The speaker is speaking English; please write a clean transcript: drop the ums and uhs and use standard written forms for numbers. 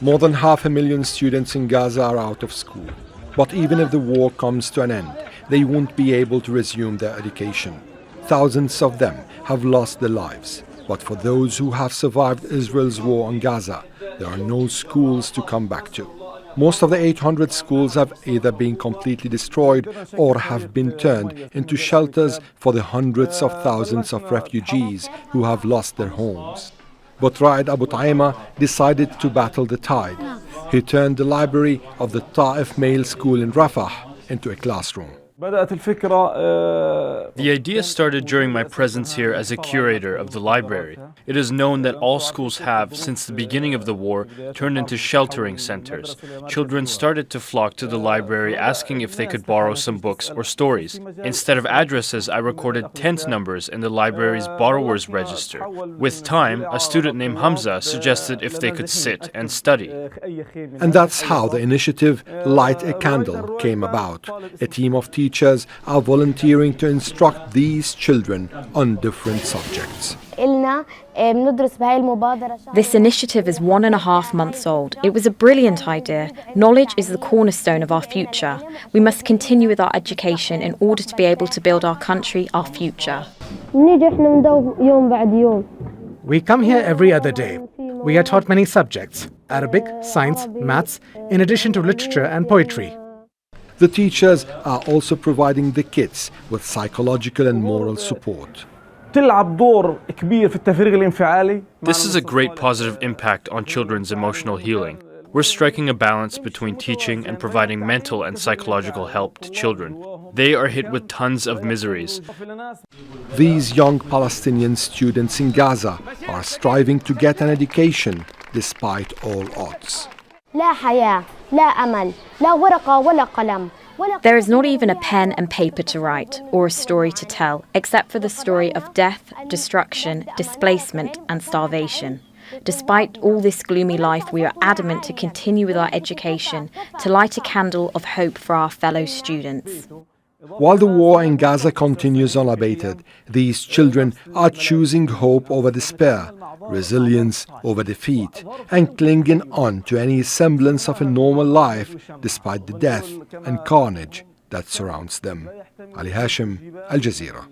More than 500,000 students in Gaza are out of school. But even if the war comes to an end, they won't be able to resume their education. Thousands of them have lost their lives. But for those who have survived Israel's war on Gaza, there are no schools to come back to. Most of the 800 schools have either been completely destroyed or have been turned into shelters for the hundreds of thousands of refugees who have lost their homes. But Raed Abu Taima decided to battle the tide. He turned the library of the Ta'if Male School in Rafah into a classroom. The idea started during my presence here as a curator of the library. It is known that all schools have, since the beginning of the war, turned into sheltering centers. Children started to flock to the library asking if they could borrow some books or stories. Instead of addresses, I recorded tent numbers in the library's borrowers register. With time, a student named Hamza suggested if they could sit and study. And that's how the initiative Light a Candle came about. A team of teachers are volunteering to instruct these children on different subjects. This initiative is 1.5 months old. It was a brilliant idea. Knowledge is the cornerstone of our future. We must continue with our education in order to be able to build our country, our future. We come here every other day. We are taught many subjects: Arabic, science, maths, in addition to literature and poetry. The teachers are also providing the kids with psychological and moral support. This is a great positive impact on children's emotional healing. We're striking a balance between teaching and providing mental and psychological help to children. They are hit with tons of miseries. These young Palestinian students in Gaza are striving to get an education despite all odds. There is not even a pen and paper to write or a story to tell, except for the story of death, destruction, displacement, and starvation. Despite all this gloomy life, we are adamant to continue with our education, to light a candle of hope for our fellow students. While the war in Gaza continues unabated, these children are choosing hope over despair, resilience over defeat, and clinging on to any semblance of a normal life despite the death and carnage that surrounds them. Ali Hashim, Al Jazeera.